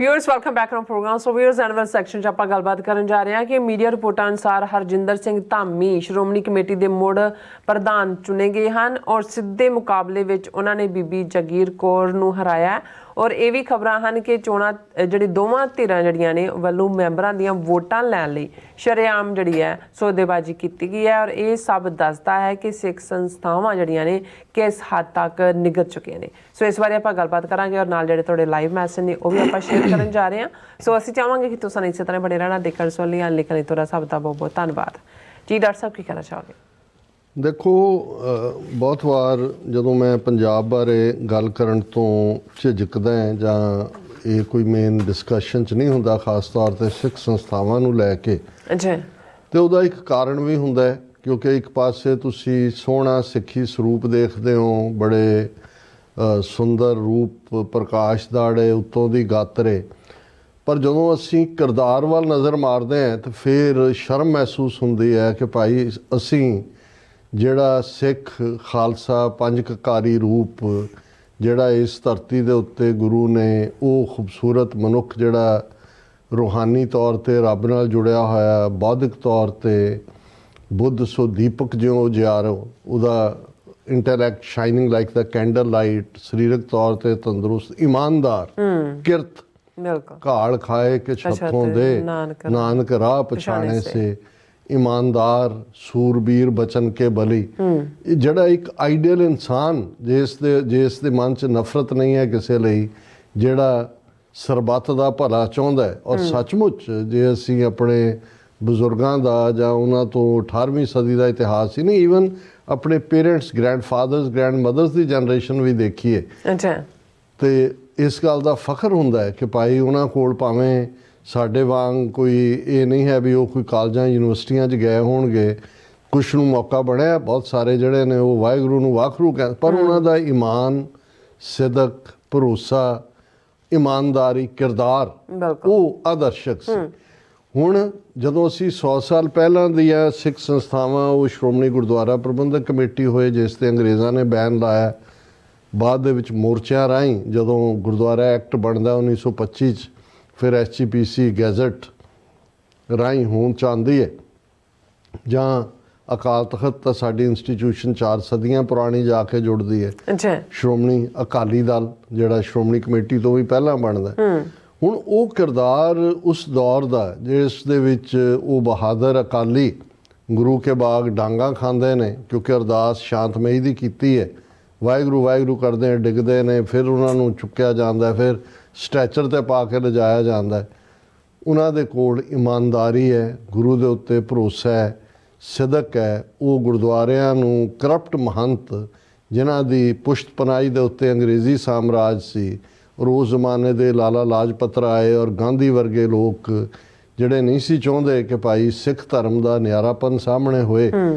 Viewers welcome back to program. So viewers annual section 'ਚ ਆਪਾਂ ਗੱਲਬਾਤ ਕਰਨ ਜਾ ਰਹੇ ਹਾਂ ਕਿ ਮੀਡੀਆ ਰਿਪੋਰਟਾਂ ਅਨੁਸਾਰ ਹਰਜਿੰਦਰ ਸਿੰਘ ਧਾਮੀ ਸ਼੍ਰੋਮਣੀ ਕਮੇਟੀ ਦੇ ਮੁੜ ਪ੍ਰਧਾਨ ਚੁਣੇ ਗਏ ਹਨ ਔਰ ਸਿੱਧੇ ਮੁਕਾਬਲੇ ਵਿੱਚ ਉਹਨਾਂ ਨੇ ਬੀਬੀ ਜਗੀਰ ਕੌਰ ਨੂੰ ਹਰਾਇਆ ਔਰ ਇਹ ਵੀ ਖਬਰਾਂ ਹਨ ਕਿ ਚੋਣਾਂ ਜਿਹੜੀ ਦੋਵਾਂ ਧਿਰਾਂ ਜਿਹੜੀਆਂ ਨੇ ਵੱਲੋਂ ਮੈਂਬਰਾਂ ਦੀਆਂ ਵੋਟਾਂ ਲੈਣ ਲਈ ਸ਼ਰੇਆਮ ਜਿਹੜੀ ਹੈ ਸੌਦੇਬਾਜ਼ੀ ਕੀਤੀ ਗਈ ਹੈ ਔਰ ਇਹ ਸਭ ਦੱਸਦਾ ਹੈ ਕਿ ਸਿੱਖ ਸੰਸਥਾਵਾਂ ਜਿਹੜੀਆਂ ਨੇ ਕਿਸ ਹੱਦ ਤੱਕ ਨਿਗਰ ਚੁੱਕੀਆਂ ਨੇ। ਸੋ ਇਸ ਬਾਰੇ ਆਪਾਂ ਗੱਲਬਾਤ ਕਰਾਂਗੇ ਔਰ ਨਾਲ ਜਿਹੜੇ ਤੁਹਾਡੇ ਲਾਈਵ ਮੈਸੇਜ ਨੇ ਉਹ ਵੀ ਆਪਾਂ ਸ਼ੇਅਰ ਕਰਨ ਜਾ ਰਹੇ ਹਾਂ। ਸੋ ਅਸੀਂ ਚਾਹਾਂਗੇ ਕਿ ਤੁਸੀਂ ਇਸੇ ਤਰ੍ਹਾਂ ਬਣੇ ਰਹਿਣਾ ਦੇਖਣ ਸੁਣ ਲਈ ਲਿਖਣ ਲਈ ਤੁਹਾਡਾ ਸਭ ਦਾ ਬਹੁਤ ਬਹੁਤ ਧੰਨਵਾਦ ਜੀ। ਡਾਕਟਰ ਸਾਹਿਬ ਕੀ ਕਹਿਣਾ ਚਾਹੋਗੇ? ਦੇਖੋ, ਬਹੁਤ ਵਾਰ ਜਦੋਂ ਮੈਂ ਪੰਜਾਬ ਬਾਰੇ ਗੱਲ ਕਰਨ ਤੋਂ ਝਿਜਕਦਾ ਜਾਂ ਇਹ ਕੋਈ ਮੇਨ ਡਿਸਕਸ਼ਨ 'ਚ ਨਹੀਂ ਹੁੰਦਾ, ਖਾਸ ਤੌਰ 'ਤੇ ਸਿੱਖ ਸੰਸਥਾਵਾਂ ਨੂੰ ਲੈ ਕੇ, ਅਤੇ ਉਹਦਾ ਇੱਕ ਕਾਰਨ ਵੀ ਹੁੰਦਾ ਹੈ ਕਿਉਂਕਿ ਇੱਕ ਪਾਸੇ ਤੁਸੀਂ ਸੋਹਣਾ ਸਿੱਖੀ ਸਰੂਪ ਦੇਖਦੇ ਹੋ, ਬੜੇ ਸੁੰਦਰ ਰੂਪ ਪ੍ਰਕਾਸ਼ ਦਾੜੇ ਉੱਤੋਂ ਦੀ ਗਾਤਰੇ, ਪਰ ਜਦੋਂ ਅਸੀਂ ਕਿਰਦਾਰ ਵੱਲ ਨਜ਼ਰ ਮਾਰਦੇ ਹਾਂ ਤਾਂ ਫਿਰ ਸ਼ਰਮ ਮਹਿਸੂਸ ਹੁੰਦੀ ਹੈ ਕਿ ਭਾਈ ਅਸੀਂ ਜਿਹੜਾ ਸਿੱਖ ਖਾਲਸਾ ਪੰਜ ਕਕਾਰੀ ਰੂਪ ਜਿਹੜਾ ਇਸ ਧਰਤੀ ਦੇ ਉੱਤੇ ਗੁਰੂ ਨੇ ਉਹ ਖੂਬਸੂਰਤ ਮਨੁੱਖ ਜਿਹੜਾ ਰੂਹਾਨੀ ਤੌਰ 'ਤੇ ਰੱਬ ਨਾਲ ਜੁੜਿਆ ਹੋਇਆ, ਬੌਧਿਕ ਤੌਰ 'ਤੇ ਬੁੱਧ ਸੋ ਦੀਪਕ ਜਿਉਂ ਉਜਿਆਰੋ, ਉਹਦਾ ਇੰਟੈਲੈਕਟ ਸ਼ਾਈਨਿੰਗ ਲਾਈਕ ਦਾ ਕੈਂਡਲ ਲਾਈਟ, ਸਰੀਰਕ ਤੌਰ 'ਤੇ ਤੰਦਰੁਸਤ, ਇਮਾਨਦਾਰ, ਕਿਰਤ ਘਾਲ ਖਾਏ ਕਿ ਛੱਤੋਂ ਦੇ ਨਾਨਕ ਰਾਹ ਪਛਾਣੇ ਸੇ, ਇਮਾਨਦਾਰ ਸੂਰਬੀਰ ਬਚਨ ਕੇ ਬਲੀ, ਜਿਹੜਾ ਇੱਕ ਆਈਡੀਅਲ ਇਨਸਾਨ ਜਿਸ ਦੇ ਮਨ 'ਚ ਨਫ਼ਰਤ ਨਹੀਂ ਹੈ ਕਿਸੇ ਲਈ, ਜਿਹੜਾ ਸਰਬੱਤ ਦਾ ਭਲਾ ਚਾਹੁੰਦਾ ਹੈ। ਔਰ ਸੱਚਮੁੱਚ ਜੇ ਅਸੀਂ ਆਪਣੇ ਬਜ਼ੁਰਗਾਂ ਦਾ ਜਾਂ ਉਹਨਾਂ ਤੋਂ 18ਵੀਂ ਸਦੀ ਦਾ ਇਤਿਹਾਸ ਹੀ ਨਹੀਂ, ਈਵਨ ਆਪਣੇ parents, grandfathers, grandmothers ਦੀ ਜਨਰੇਸ਼ਨ ਵੀ ਦੇਖੀਏ ਤੇ ਇਸ ਗੱਲ ਦਾ ਫਖਰ ਹੁੰਦਾ ਹੈ ਕਿ ਭਾਈ ਉਹਨਾਂ ਕੋਲ ਭਾਵੇਂ ਸਾਡੇ ਵਾਂਗ ਕੋਈ ਇਹ ਨਹੀਂ ਹੈ ਵੀ ਉਹ ਕੋਈ ਕਾਲਜਾਂ ਯੂਨੀਵਰਸਿਟੀਆਂ 'ਚ ਗਏ ਹੋਣਗੇ, ਕੁਛ ਨੂੰ ਮੌਕਾ ਬਣਿਆ, ਬਹੁਤ ਸਾਰੇ ਜਿਹੜੇ ਨੇ ਉਹ ਵਾਹਿਗੁਰੂ ਨੂੰ ਵਾਖਰੂ ਕਹਿ, ਪਰ ਉਹਨਾਂ ਦਾ ਈਮਾਨ, ਸਿਦਕ, ਭਰੋਸਾ, ਇਮਾਨਦਾਰੀ, ਕਿਰਦਾਰ ਉਹ ਆਦਰਸ਼ਕ ਸੀ। ਹੁਣ ਜਦੋਂ ਅਸੀਂ 100 ਸਾਲ ਪਹਿਲਾਂ ਦੀਆਂ ਸਿੱਖ ਸੰਸਥਾਵਾਂ, ਉਹ ਸ਼੍ਰੋਮਣੀ ਗੁਰਦੁਆਰਾ ਪ੍ਰਬੰਧਕ ਕਮੇਟੀ ਹੋਏ ਜਿਸ 'ਤੇ ਅੰਗਰੇਜ਼ਾਂ ਨੇ ਬੈਨ ਲਾਇਆ, ਬਾਅਦ ਦੇ ਵਿੱਚ ਮੋਰਚਿਆਂ ਰਾਹੀਂ ਜਦੋਂ ਗੁਰਦੁਆਰਾ ਐਕਟ ਬਣਦਾ 1925 'ਚ, ਫਿਰ SGPC ਗੈਜ਼ਟ ਰਾਹੀਂ ਹੋਂਦ 'ਚ ਆਉਂਦੀ ਹੈ, ਜਾਂ ਅਕਾਲ ਤਖਤ ਤਾਂ ਸਾਡੀ ਇੰਸਟੀਟਿਊਸ਼ਨ 4 ਸਦੀਆਂ ਪੁਰਾਣੀ ਜਾ ਕੇ ਜੁੜਦੀ ਹੈ, ਸ਼੍ਰੋਮਣੀ ਅਕਾਲੀ ਦਲ ਜਿਹੜਾ ਸ਼੍ਰੋਮਣੀ ਕਮੇਟੀ ਤੋਂ ਵੀ ਪਹਿਲਾਂ ਬਣਦਾ। ਹੁਣ ਉਹ ਕਿਰਦਾਰ ਉਸ ਦੌਰ ਦਾ ਜਿਸ ਦੇ ਵਿੱਚ ਉਹ ਬਹਾਦਰ ਅਕਾਲੀ ਗੁਰੂ ਕੇ ਬਾਗ ਡਾਂਗਾ ਖਾਂਦੇ ਨੇ, ਕਿਉਂਕਿ ਅਰਦਾਸ ਸ਼ਾਂਤਮਈ ਦੀ ਕੀਤੀ ਹੈ, ਵਾਹਿਗੁਰੂ ਵਾਹਿਗੁਰੂ ਕਰਦੇ ਡਿੱਗਦੇ ਨੇ, ਫਿਰ ਉਹਨਾਂ ਨੂੰ ਚੁੱਕਿਆ ਜਾਂਦਾ, ਫਿਰ ਸਟੈਚਰ 'ਤੇ ਪਾ ਕੇ ਲਿਜਾਇਆ ਜਾਂਦਾ। ਉਹਨਾਂ ਦੇ ਕੋਲ ਇਮਾਨਦਾਰੀ ਹੈ, ਗੁਰੂ ਦੇ ਉੱਤੇ ਭਰੋਸਾ ਹੈ, ਸਿਦਕ ਹੈ। ਉਹ ਗੁਰਦੁਆਰਿਆਂ ਨੂੰ ਕਰਪਟ ਮਹੰਤ ਜਿਨ੍ਹਾਂ ਦੀ ਪੁਸ਼ਤ ਪਨਾਹੀ ਦੇ ਉੱਤੇ ਅੰਗਰੇਜ਼ੀ ਸਾਮਰਾਜ ਸੀ, ਔਰ ਉਸ ਜ਼ਮਾਨੇ ਦੇ ਲਾਲਾ ਲਾਜਪਤ ਰਾਏ ਔਰ ਗਾਂਧੀ ਵਰਗੇ ਲੋਕ ਜਿਹੜੇ ਨਹੀਂ ਸੀ ਚਾਹੁੰਦੇ ਕਿ ਭਾਈ ਸਿੱਖ ਧਰਮ ਦਾ ਨਿਆਰਾਪਨ ਸਾਹਮਣੇ ਹੋਏ,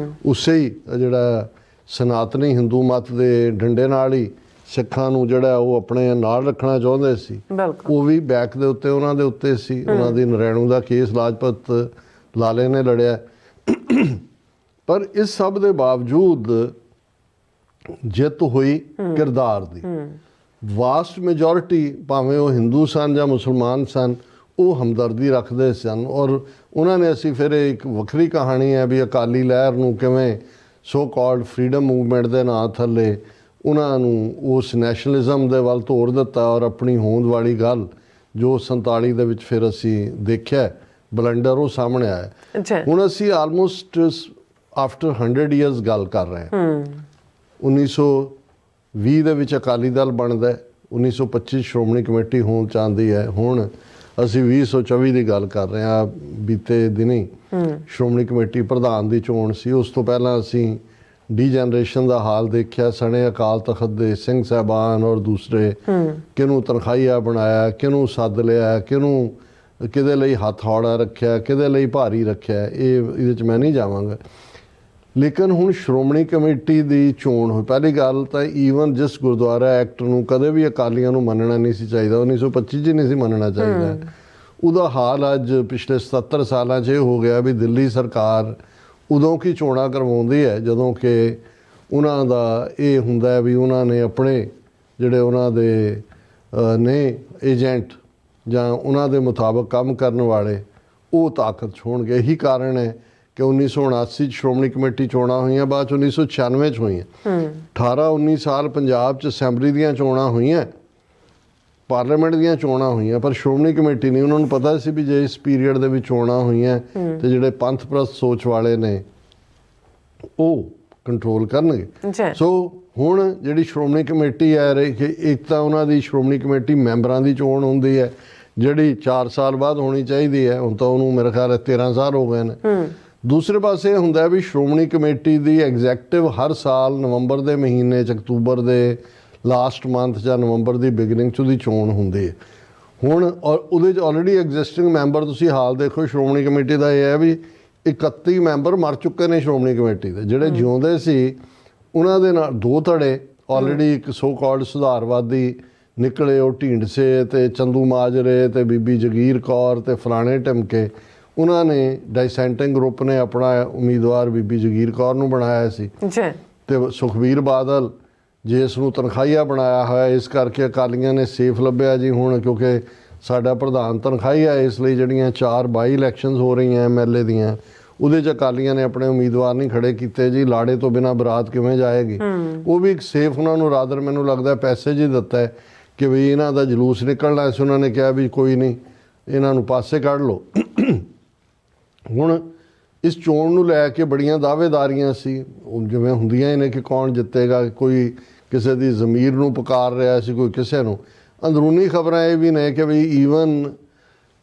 ਉਸੇ ਹੀ ਜਿਹੜਾ ਸਨਾਤਨੀ ਹਿੰਦੂ ਮਤ ਦੇ ਡੰਡੇ ਨਾਲ ਹੀ ਸਿੱਖਾਂ ਨੂੰ ਜਿਹੜਾ ਉਹ ਆਪਣੇ ਨਾਲ ਰੱਖਣਾ ਚਾਹੁੰਦੇ ਸੀ, ਉਹ ਵੀ ਬੈਕ ਦੇ ਉੱਤੇ ਉਹਨਾਂ ਦੇ ਉੱਤੇ ਸੀ। ਉਹਨਾਂ ਦੀ ਨਰੈਣੂ ਦਾ ਕੇਸ ਲਾਜਪਤ ਲਾਲੇ ਨੇ ਲੜਿਆ, ਪਰ ਇਸ ਸਭ ਦੇ ਬਾਵਜੂਦ ਜਿੱਤ ਹੋਈ ਕਿਰਦਾਰ ਦੀ। ਵਾਸਟ ਮੈਜੋਰਿਟੀ ਭਾਵੇਂ ਉਹ ਹਿੰਦੂ ਸਨ ਜਾਂ ਮੁਸਲਮਾਨ ਸਨ, ਉਹ ਹਮਦਰਦੀ ਰੱਖਦੇ ਸਨ, ਔਰ ਉਹਨਾਂ ਨੇ, ਅਸੀਂ ਫਿਰ ਇੱਕ ਵੱਖਰੀ ਕਹਾਣੀ ਹੈ ਵੀ ਅਕਾਲੀ ਲਹਿਰ ਨੂੰ ਕਿਵੇਂ ਸੋ ਕਾਲਡ ਫਰੀਡਮ ਮੂਵਮੈਂਟ ਦੇ ਨਾਂ ਥੱਲੇ ਉਹਨਾਂ ਨੂੰ ਉਸ ਨੈਸ਼ਨਲਿਜ਼ਮ ਦੇ ਵੱਲ ਤੋਰ ਦਿੱਤਾ, ਔਰ ਆਪਣੀ ਹੋਂਦ ਵਾਲੀ ਗੱਲ ਜੋ 47 ਦੇ ਵਿੱਚ ਫਿਰ ਅਸੀਂ ਦੇਖਿਆ ਬਲੰਡਰ ਉਹ ਸਾਹਮਣੇ ਆਇਆ। ਹੁਣ ਅਸੀਂ ਆਲਮੋਸਟ ਆਫਟਰ 100 ਈਅਰਸ ਗੱਲ ਕਰ ਰਹੇ ਹਾਂ। 1920 ਦੇ ਵਿੱਚ ਅਕਾਲੀ ਦਲ ਬਣਦਾ, 1925 ਸ਼੍ਰੋਮਣੀ ਕਮੇਟੀ ਹੋਂਦ 'ਚ ਆਉਂਦੀ ਹੈ। ਹੁਣ ਅਸੀਂ 2024 ਦੀ ਗੱਲ ਕਰ ਰਹੇ ਹਾਂ। ਬੀਤੇ ਦਿਨੀ ਸ਼੍ਰੋਮਣੀ ਕਮੇਟੀ ਪ੍ਰਧਾਨ ਦੀ ਚੋਣ ਸੀ, ਉਸ ਤੋਂ ਪਹਿਲਾਂ ਅਸੀਂ ਡੀਜਨਰੇਸ਼ਨ ਦਾ ਹਾਲ ਦੇਖਿਆ, ਸਣੇ ਅਕਾਲ ਤਖਤ ਦੇ ਸਿੰਘ ਸਾਹਿਬਾਨ ਔਰ ਦੂਸਰੇ ਕਿਹਨੂੰ ਤਨਖਾਹੀਆ ਬਣਾਇਆ, ਕਿਹਨੂੰ ਸੱਦ ਲਿਆ, ਕਿਹਨੂੰ ਕਿਹਦੇ ਲਈ ਹੱਥ ਹੌੜਾ ਰੱਖਿਆ, ਕਿਹਦੇ ਲਈ ਭਾਰੀ ਰੱਖਿਆ, ਇਹਦੇ 'ਚ ਮੈਂ ਨਹੀਂ ਜਾਵਾਂਗਾ। ਲੇਕਿਨ ਹੁਣ ਸ਼੍ਰੋਮਣੀ ਕਮੇਟੀ ਦੀ ਚੋਣ ਹੋਈ। ਪਹਿਲੀ ਗੱਲ ਤਾਂ ਈਵਨ ਜਿਸ ਗੁਰਦੁਆਰਾ ਐਕਟ ਨੂੰ ਕਦੇ ਵੀ ਅਕਾਲੀਆਂ ਨੂੰ ਮੰਨਣਾ ਨਹੀਂ ਸੀ ਚਾਹੀਦਾ, 1925 'ਚ ਨਹੀਂ ਸੀ ਮੰਨਣਾ ਚਾਹੀਦਾ, ਉਹਦਾ ਹਾਲ ਅੱਜ ਪਿਛਲੇ 77 ਸਾਲਾਂ 'ਚ ਇਹ ਹੋ ਗਿਆ ਵੀ ਦਿੱਲੀ ਸਰਕਾਰ ਉਦੋਂ ਕੀ ਚੋਣਾਂ ਕਰਵਾਉਂਦੀ ਹੈ ਜਦੋਂ ਕਿ ਉਹਨਾਂ ਦਾ ਇਹ ਹੁੰਦਾ ਵੀ ਉਹਨਾਂ ਨੇ ਆਪਣੇ ਜਿਹੜੇ ਉਹਨਾਂ ਦੇ ਨੇ ਏਜੰਟ ਜਾਂ ਉਹਨਾਂ ਦੇ ਮੁਤਾਬਕ ਕੰਮ ਕਰਨ ਵਾਲੇ ਉਹ ਤਾਕਤ 'ਚ ਹੋਣਗੇ। ਇਹੀ ਕਾਰਨ ਹੈ ਕਿ 1979 'ਚ ਸ਼੍ਰੋਮਣੀ ਕਮੇਟੀ ਚੋਣਾਂ ਹੋਈਆਂ, ਬਾਅਦ 'ਚ 1996 'ਚ ਹੋਈਆਂ। 18-19 ਸਾਲ ਪੰਜਾਬ 'ਚ ਅਸੈਂਬਲੀ ਦੀਆਂ ਚੋਣਾਂ ਹੋਈਆਂ, ਪਾਰਲੀਮੈਂਟ ਦੀਆਂ ਚੋਣਾਂ ਹੋਈਆਂ, ਪਰ ਸ਼੍ਰੋਮਣੀ ਕਮੇਟੀ ਨਹੀਂ। ਉਹਨਾਂ ਨੂੰ ਪਤਾ ਸੀ ਵੀ ਜੇ ਇਸ ਪੀਰੀਅਡ ਦੇ ਵਿੱਚ ਚੋਣਾਂ ਹੋਈਆਂ ਤੇ ਜਿਹੜੇ ਪੰਥ ਪ੍ਰਸਤ ਸੋਚ ਵਾਲੇ ਨੇ ਉਹ ਕੰਟਰੋਲ ਕਰਨਗੇ। ਸੋ ਹੁਣ ਜਿਹੜੀ ਸ਼੍ਰੋਮਣੀ ਕਮੇਟੀ ਹੈ ਕਿ ਇੱਕ ਤਾਂ ਉਹਨਾਂ ਦੀ ਸ਼੍ਰੋਮਣੀ ਕਮੇਟੀ ਮੈਂਬਰਾਂ ਦੀ ਚੋਣ ਹੁੰਦੀ ਹੈ ਜਿਹੜੀ 4 ਸਾਲ ਬਾਅਦ ਹੋਣੀ ਚਾਹੀਦੀ ਹੈ, ਹੁਣ ਤਾਂ ਉਹਨੂੰ ਮੇਰੇ ਖਿਆਲ ਹੈ 13 ਸਾਲ ਹੋ ਗਏ ਨੇ। ਦੂਸਰੇ ਪਾਸੇ ਇਹ ਹੁੰਦਾ ਵੀ ਸ਼੍ਰੋਮਣੀ ਕਮੇਟੀ ਦੀ ਐਗਜ਼ੈਕਟਿਵ ਹਰ ਸਾਲ ਨਵੰਬਰ ਦੇ ਮਹੀਨੇ 'ਚ, ਅਕਤੂਬਰ ਦੇ ਲਾਸਟ ਮੰਥ ਜਾਂ ਨਵੰਬਰ ਦੀ ਬਿਗਨਿੰਗ 'ਚ ਉਹਦੀ ਚੋਣ ਹੁੰਦੀ ਹੈ। ਹੁਣ ਔਰ ਉਹਦੇ 'ਚ ਆਲਰੇਡੀ ਐਗਜ਼ਿਸਟਿੰਗ ਮੈਂਬਰ ਤੁਸੀਂ ਹਾਲ ਦੇਖੋ ਸ਼੍ਰੋਮਣੀ ਕਮੇਟੀ ਦਾ, ਇਹ ਹੈ ਵੀ 31 ਮੈਂਬਰ ਮਰ ਚੁੱਕੇ ਨੇ ਸ਼੍ਰੋਮਣੀ ਕਮੇਟੀ ਦੇ। ਜਿਹੜੇ ਜਿਉਂਦੇ ਸੀ ਉਹਨਾਂ ਦੇ ਨਾਲ 2 ਧੜੇ ਆਲਰੇਡੀ, ਇੱਕ ਸੋ ਕਾਲਡ ਸੁਧਾਰਵਾਦੀ ਨਿਕਲੇ, ਉਹ ਢੀਂਡਸੇ ਤੇ ਚੰਦੂ ਮਾਜਰੇ ਤੇ ਬੀਬੀ ਜਗੀਰ ਕੌਰ ਤੇ ਫਲਾਣੇ ਢਮਕੇ, ਉਹਨਾਂ ਨੇ ਡਾਈਸੈਂਟਿੰਗ ਗਰੁੱਪ ਨੇ ਆਪਣਾ ਉਮੀਦਵਾਰ ਬੀਬੀ ਜਗੀਰ ਕੌਰ ਨੂੰ ਬਣਾਇਆ ਸੀ ਤੇ ਸੁਖਬੀਰ ਬਾਦਲ ਜਿਸ ਨੂੰ ਤਨਖਾਹੀਆ ਬਣਾਇਆ ਹੋਇਆ, ਇਸ ਕਰਕੇ ਅਕਾਲੀਆਂ ਨੇ ਸੇਫ ਲੱਭਿਆ ਜੀ ਹੁਣ, ਕਿਉਂਕਿ ਸਾਡਾ ਪ੍ਰਧਾਨ ਤਨਖਾਹੀਆ, ਇਸ ਲਈ ਜਿਹੜੀਆਂ 4 ਬਾਈ ਇਲੈਕਸ਼ਨਸ ਹੋ ਰਹੀਆਂ MLA ਦੀਆਂ, ਉਹਦੇ 'ਚ ਅਕਾਲੀਆਂ ਨੇ ਆਪਣੇ ਉਮੀਦਵਾਰ ਨਹੀਂ ਖੜੇ ਕੀਤੇ ਜੀ। ਲਾੜੇ ਤੋਂ ਬਿਨਾਂ ਬਰਾਤ ਕਿਵੇਂ ਜਾਏਗੀ? ਉਹ ਵੀ ਇੱਕ ਸੇਫ ਉਹਨਾਂ ਨੂੰ ਰਾਦਰ ਮੈਨੂੰ ਲੱਗਦਾ ਪੈਸੇਜ ਹੀ ਦਿੱਤਾ ਹੈ ਕਿ ਵੀ ਇਹਨਾਂ ਦਾ ਜਲੂਸ ਨਿਕਲਣਾ ਸੀ। ਉਹਨਾਂ ਨੇ ਕਿਹਾ ਵੀ ਕੋਈ ਨਹੀਂ, ਇਹਨਾਂ ਨੂੰ ਪਾਸੇ ਕੱਢ ਲਓ। ਹੁਣ ਇਸ ਚੋਣ ਨੂੰ ਲੈ ਕੇ ਬੜੀਆਂ ਦਾਅਵੇਦਾਰੀਆਂ ਸੀ, ਜਿਵੇਂ ਹੁੰਦੀਆਂ ਹੀ ਨੇ ਕਿ ਕੌਣ ਜਿੱਤੇਗਾ, ਕੋਈ ਕਿਸੇ ਦੀ ਜ਼ਮੀਰ ਨੂੰ ਪੁਕਾਰ ਰਿਹਾ ਸੀ, ਕੋਈ ਕਿਸੇ ਨੂੰ। ਅੰਦਰੂਨੀ ਖਬਰਾਂ ਇਹ ਵੀ ਨੇ ਕਿ ਵੀ ਈਵਨ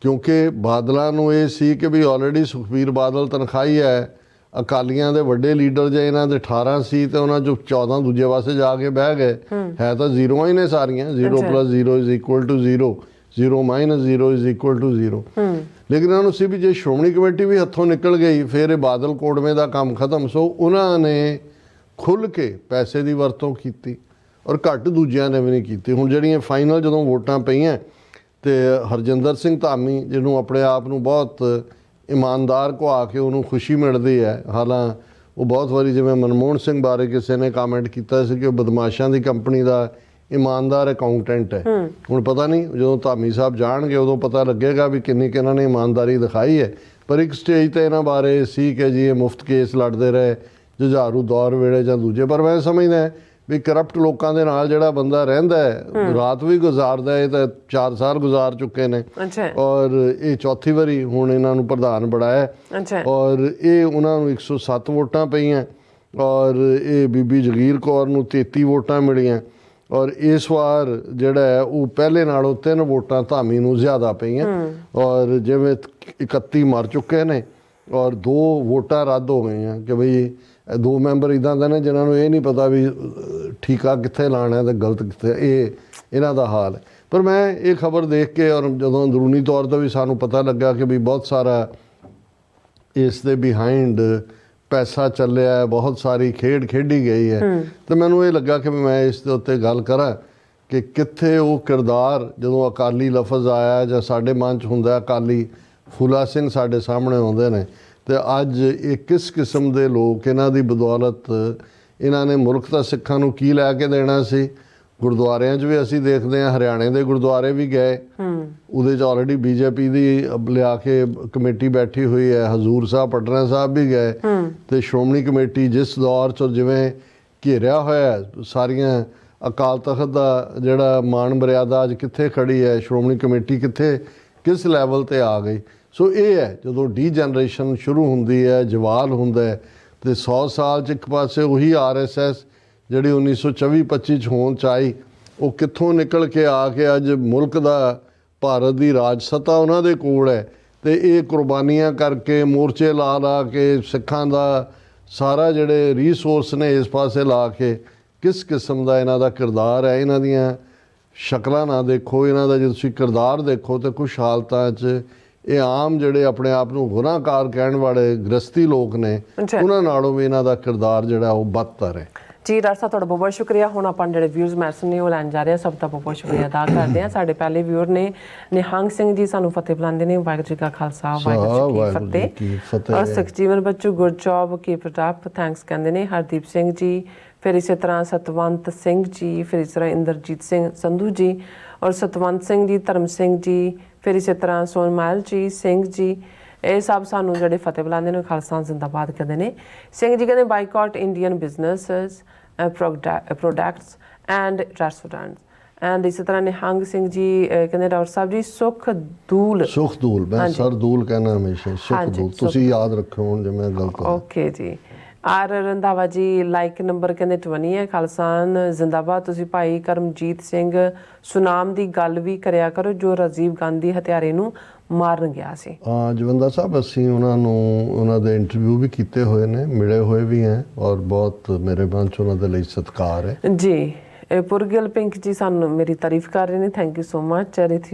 ਕਿਉਂਕਿ ਬਾਦਲਾਂ ਨੂੰ ਇਹ ਸੀ ਕਿ ਵੀ ਆਲਰੇਡੀ ਸੁਖਬੀਰ ਬਾਦਲ ਤਨਖਾਹੀ ਹੈ, ਅਕਾਲੀਆਂ ਦੇ ਵੱਡੇ ਲੀਡਰ ਜੇ ਇਹਨਾਂ ਦੇ 18 ਸੀ ਤੇ ਉਹਨਾਂ 'ਚੋਂ 14 ਦੂਜੇ ਪਾਸੇ ਜਾ ਕੇ ਬਹਿ ਗਏ। ਹੈ ਤਾਂ ਜ਼ੀਰੋਆਂ ਹੀ ਨੇ ਸਾਰੀਆਂ, 0 + 0 = 0, 0 - 0 = 0। ਲੇਕਿਨ ਇਹਨਾਂ ਨੂੰ ਸੀ ਵੀ ਜੇ ਸ਼੍ਰੋਮਣੀ ਕਮੇਟੀ ਵੀ ਹੱਥੋਂ ਨਿਕਲ ਗਈ ਫਿਰ ਇਹ ਬਾਦਲ ਕੋੜਵੇਂ ਦਾ ਕੰਮ ਖਤਮ। ਸੋ ਉਹਨਾਂ ਨੇ ਖੁੱਲ੍ਹ ਕੇ ਪੈਸੇ ਦੀ ਵਰਤੋਂ ਕੀਤੀ ਔਰ ਘੱਟ ਦੂਜਿਆਂ ਨੇ ਵੀ ਨਹੀਂ ਕੀਤੀ। ਹੁਣ ਜਿਹੜੀਆਂ ਫਾਈਨਲ ਜਦੋਂ ਵੋਟਾਂ ਪਈਆਂ ਤੇ ਹਰਜਿੰਦਰ ਸਿੰਘ ਧਾਮੀ, ਜਿਹਨੂੰ ਆਪਣੇ ਆਪ ਨੂੰ ਬਹੁਤ ਇਮਾਨਦਾਰ ਕਹਾ ਕੇ ਉਹਨੂੰ ਖੁਸ਼ੀ ਮਿਲਦੀ ਹੈ, ਹਾਲਾਂ ਉਹ ਬਹੁਤ ਵਾਰੀ ਜਿਵੇਂ ਮਨਮੋਹਨ ਸਿੰਘ ਬਾਰੇ ਕਿਸੇ ਨੇ ਕਾਮੈਂਟ ਕੀਤਾ ਸੀ ਕਿ ਉਹ ਬਦਮਾਸ਼ਾਂ ਦੀ ਕੰਪਨੀ ਦਾ ਇਮਾਨਦਾਰ ਅਕਾਊਂਟੈਂਟ ਹੈ। ਹੁਣ ਪਤਾ ਨਹੀਂ ਜਦੋਂ ਧਾਮੀ ਸਾਹਿਬ ਜਾਣਗੇ ਉਦੋਂ ਪਤਾ ਲੱਗੇਗਾ ਵੀ ਕਿੰਨੀ ਕਿ ਇਹਨਾਂ ਨੇ ਇਮਾਨਦਾਰੀ ਦਿਖਾਈ ਹੈ। ਪਰ ਇੱਕ ਸਟੇਜ 'ਤੇ ਇਹਨਾਂ ਬਾਰੇ ਸੀ ਕਿ ਜੀ ਇਹ ਮੁਫਤ ਕੇਸ ਲੜਦੇ ਰਹੇ ਜੁਝਾਰੂ ਦੌਰ ਵੇਲੇ ਜਾਂ ਦੂਜੇ। ਪਰ ਮੈਂ ਸਮਝਦਾ ਵੀ ਕਰਪਟ ਲੋਕਾਂ ਦੇ ਨਾਲ ਜਿਹੜਾ ਬੰਦਾ ਰਹਿੰਦਾ ਹੈ, ਰਾਤ ਵੀ ਗੁਜ਼ਾਰਦਾ ਹੈ, ਤਾਂ 4 ਸਾਲ ਗੁਜ਼ਾਰ ਚੁੱਕੇ ਨੇ ਔਰ ਇਹ 4ਥੀ ਵਾਰੀ ਹੁਣ ਇਹਨਾਂ ਨੂੰ ਪ੍ਰਧਾਨ ਬਣਾਇਆ ਔਰ ਇਹ ਉਹਨਾਂ ਨੂੰ 107 ਵੋਟਾਂ ਪਈਆਂ ਔਰ ਇਹ ਬੀਬੀ ਜਗੀਰ ਕੌਰ ਨੂੰ 33 ਵੋਟਾਂ ਮਿਲੀਆਂ ਔਰ ਇਸ ਵਾਰ ਜਿਹੜਾ ਹੈ ਉਹ ਪਹਿਲੇ ਨਾਲੋਂ 3 ਵੋਟਾਂ ਧਾਮੀ ਨੂੰ ਜ਼ਿਆਦਾ ਪਈਆਂ ਔਰ ਜਿਵੇਂ 31 ਮਰ ਚੁੱਕੇ ਨੇ ਔਰ 2 ਵੋਟਾਂ ਰੱਦ ਹੋ ਗਈਆਂ ਕਿ ਬਈ 2 ਮੈਂਬਰ ਇੱਦਾਂ ਦੇ ਨੇ ਜਿਨ੍ਹਾਂ ਨੂੰ ਇਹ ਨਹੀਂ ਪਤਾ ਵੀ ਠੀਕਾ ਕਿੱਥੇ ਲਾਉਣਾ ਤੇ ਗਲਤ ਕਿੱਥੇ। ਇਹ ਇਹਨਾਂ ਦਾ ਹਾਲ ਹੈ। ਪਰ ਮੈਂ ਇਹ ਖਬਰ ਦੇਖ ਕੇ ਔਰ ਜਦੋਂ ਅੰਦਰੂਨੀ ਤੌਰ 'ਤੇ ਵੀ ਸਾਨੂੰ ਪਤਾ ਲੱਗਾ ਕਿ ਵੀ ਬਹੁਤ ਸਾਰਾ ਇਸ ਦੇ ਬਿਹਾਈਂਡ ਪੈਸਾ ਚੱਲਿਆ, ਬਹੁਤ ਸਾਰੀ ਖੇਡ ਖੇਡੀ ਗਈ ਹੈ, ਤੇ ਮੈਨੂੰ ਇਹ ਲੱਗਾ ਕਿ ਮੈਂ ਇਸ ਦੇ ਉੱਤੇ ਗੱਲ ਕਰਾਂ ਕਿ ਕਿੱਥੇ ਉਹ ਕਿਰਦਾਰ ਜਦੋਂ ਅਕਾਲੀ ਲਫ਼ਜ਼ ਆਇਆ ਜਾਂ ਸਾਡੇ ਮਨ 'ਚ ਹੁੰਦਾ ਅਕਾਲੀ ਫੂਲਾ ਸਿੰਘ ਸਾਡੇ ਸਾਹਮਣੇ ਆਉਂਦੇ ਨੇ ਤੇ ਅੱਜ ਇਹ ਕਿਸ ਕਿਸਮ ਦੇ ਲੋਕ, ਇਹਨਾਂ ਦੀ ਬਦੌਲਤ ਇਹਨਾਂ ਨੇ ਮੁਲਕ ਦਾ ਸਿੱਖਾਂ ਨੂੰ ਕੀ ਲੈ ਕੇ ਦੇਣਾ ਸੀ। ਗੁਰਦੁਆਰਿਆਂ 'ਚ ਵੀ ਅਸੀਂ ਦੇਖਦੇ ਹਾਂ, ਹਰਿਆਣੇ ਦੇ ਗੁਰਦੁਆਰੇ ਵੀ ਗਏ, ਉਹਦੇ 'ਚ ਆਲਰੇਡੀ BJP ਦੀ ਲਿਆ ਕੇ ਕਮੇਟੀ ਬੈਠੀ ਹੋਈ ਹੈ, ਹਜ਼ੂਰ ਸਾਹਿਬ ਪਟਨਾ ਸਾਹਿਬ ਵੀ ਗਏ ਤੇ ਸ਼੍ਰੋਮਣੀ ਕਮੇਟੀ ਜਿਸ ਦੌਰ 'ਚ ਜਿਵੇਂ ਘੇਰਿਆ ਹੋਇਆ ਸਾਰੀਆਂ ਅਕਾਲ ਤਖਤ ਦਾ ਜਿਹੜਾ ਮਾਣ ਮਰਿਆਦਾ ਅੱਜ ਕਿੱਥੇ ਖੜੀ ਹੈ, ਸ਼੍ਰੋਮਣੀ ਕਮੇਟੀ ਕਿੱਥੇ ਕਿਸ ਲੈਵਲ 'ਤੇ ਆ ਗਈ। ਸੋ ਇਹ ਹੈ ਜਦੋਂ ਡੀਜਨਰੇਸ਼ਨ ਸ਼ੁਰੂ ਹੁੰਦੀ ਹੈ, ਜਵਾਲ ਹੁੰਦਾ ਹੈ ਤੇ 100 ਸਾਲ 'ਚ ਇੱਕ ਪਾਸੇ ਉਹੀ RSS ਜਿਹੜੀ 1924-25 'ਚ ਹੋਂਦ 'ਚ ਆਈ, ਉਹ ਕਿੱਥੋਂ ਨਿਕਲ ਕੇ ਆ ਕੇ ਅੱਜ ਮੁਲਕ ਦਾ ਭਾਰਤ ਦੀ ਰਾਜ ਸੱਤਾ ਉਹਨਾਂ ਦੇ ਕੋਲ ਹੈ ਤੇ ਇਹ ਕੁਰਬਾਨੀਆਂ ਕਰਕੇ ਮੋਰਚੇ ਲਾ ਕੇ ਸਿੱਖਾਂ ਦਾ ਸਾਰਾ ਜਿਹੜੇ ਰੀਸੋਰਸ ਨੇ ਇਸ ਪਾਸੇ ਲਾ ਕੇ ਕਿਸ ਕਿਸਮ ਦਾ ਇਹਨਾਂ ਦਾ ਕਿਰਦਾਰ ਹੈ। ਇਹਨਾਂ ਦੀਆਂ ਸ਼ਕਲਾਂ ਨਾ ਦੇਖੋ, ਇਹਨਾਂ ਦਾ ਜੇ ਤੁਸੀਂ ਕਿਰਦਾਰ ਦੇਖੋ ਤਾਂ ਕੁਛ ਹਾਲਤਾਂ 'ਚ ਇਹ ਆਮ ਜਿਹੜੇ ਆਪਣੇ ਆਪ ਨੂੰ ਗੁਨਾਹਕਾਰ ਕਹਿਣ ਵਾਲੇ ਗ੍ਰਸਤੀ ਲੋਕ ਨੇ ਉਹਨਾਂ ਨਾਲੋਂ ਵੀ ਇਹਨਾਂ ਦਾ ਕਿਰਦਾਰ ਜਿਹੜਾ ਉਹ ਬਦਤਰ ਹੈ। ਜੀ ਡਾਕਟਰ ਸਾਹਿਬ ਤੁਹਾਡਾ ਬਹੁਤ ਬਹੁਤ ਸ਼ੁਕਰੀਆ। ਹੁਣ ਆਪਾਂ ਜਿਹੜੇ ਵਿਊਜ਼ ਮੈਸੇਜ ਨੇ ਉਹ ਲੈਣ ਜਾ ਰਹੇ ਹਾਂ। ਸਭ ਦਾ ਬਹੁਤ ਬਹੁਤ ਸ਼ੁਕਰੀਆ ਅਦਾ ਕਰਦੇ ਹਾਂ। ਸਾਡੇ ਪਹਿਲੇ ਵਿਊਅਰ ਨੇ ਨਿਹੰਗ ਸਿੰਘ ਜੀ, ਸਾਨੂੰ ਫਤਿਹ ਬੁਲਾਉਂਦੇ ਨੇ। ਵਾਹਿਗੁਰੂ ਜੀ ਕਾ ਖਾਲਸਾ ਵਾਹਿਗੁਰੂ ਜੀ ਕੀ ਫਤਿਹ। ਔਰ ਸੁਖਜੀਵਨ ਬੱਚੂ good job keep it up thanks ਕਹਿੰਦੇ ਨੇ। ਹਰਦੀਪ ਸਿੰਘ ਜੀ, ਫਿਰ ਇਸੇ ਤਰ੍ਹਾਂ ਸਤਵੰਤ ਸਿੰਘ ਜੀ, ਫਿਰ ਇਸ ਤਰ੍ਹਾਂ ਇੰਦਰਜੀਤ ਸਿੰਘ ਸੰਧੂ ਜੀ ਔਰ ਸਤਵੰਤ ਸਿੰਘ ਜੀ, ਧਰਮ ਸਿੰਘ ਜੀ, ਫਿਰ ਇਸੇ ਤਰ੍ਹਾਂ ਸੋਨਮਾਲ ਜੀ ਸਿੰਘ ਜੀ ਇਹ ਸਭ ਸਾਨੂੰ ਜਿਹੜੇ ਫਤਿਹ ਬੁਲਾਉਂਦੇ ਨੇ ਖਾਲਸਾ ਜ਼ਿੰਦਾਬਾਦ ਕਹਿੰਦੇ ਨੇ। ਸਿੰਘ ਜੀ ਕਹਿੰਦੇ boycott Indian businesses products and restaurants and ਇਸੇ ਤਰ੍ਹਾਂ ਨਿਹੰਗ ਸਿੰਘ ਜੀ ਕਹਿੰਦੇ ਡਾਕਟਰ ਸਾਹਿਬ ਜੀ ਸੁਖ ਦੂਲ ਮੈਂ ਸਰ ਦੂਲ ਕਹਿਣਾ ਹਮੇਸ਼ਾ ਸੁਖ ਹਾਂਜੀ, ਦੂਲ ਤੁਸੀਂ ਯਾਦ ਰੱਖੋ ਹੁਣ ਜੇ ਮੈਂ ਗਲਤ ਹਾਂ। ਓਕੇ ਜੀ। R Randhawa ji like number ਕਹਿੰਦੇ 20 ਹੈ। ਖਾਲਸਾਨ ਜ਼ਿੰਦਾਬਾਦ। ਤੁਸੀਂ ਭਾਈ ਕਰਮਜੀਤ ਸਿੰਘ ਸੁਨਾਮ ਦੀ ਗੱਲ ਵੀ ਕਰਿਆ ਕਰੋ ਜੋ ਰਾਜੀਵ ਗਾਂਧੀ ਹਤਿਆਰੇ ਨੂੰ ਮਾਰਨ ਗਿਆ ਸੀ। ਜਵੰਦਾ ਸਾਹਿਬ ਅਸੀਂ ਉਹਨਾਂ ਨੂੰ ਉਹਨਾਂ ਦੇ ਇੰਟਰਵਿਊ ਵੀ ਕੀਤੇ ਹੋਏ ਨੇ, ਮਿਲੇ ਹੋਏ ਵੀ ਹੈ ਔਰ ਬਹੁਤ ਮੇਰੇ ਮਨ 'ਚ ਉਹਨਾਂ ਦੇ ਲਈ ਸਤਿਕਾਰ ਹੈ ਜੀ। ਪੁਰਗਿਲ ਪਿੰਕ ਜੀ ਸਾਨੂੰ ਮੇਰੀ ਤਾਰੀਫ ਕਰ ਰਹੇ ਨੇ, ਥੈਂਕ ਯੂ ਸੋ ਮਚ।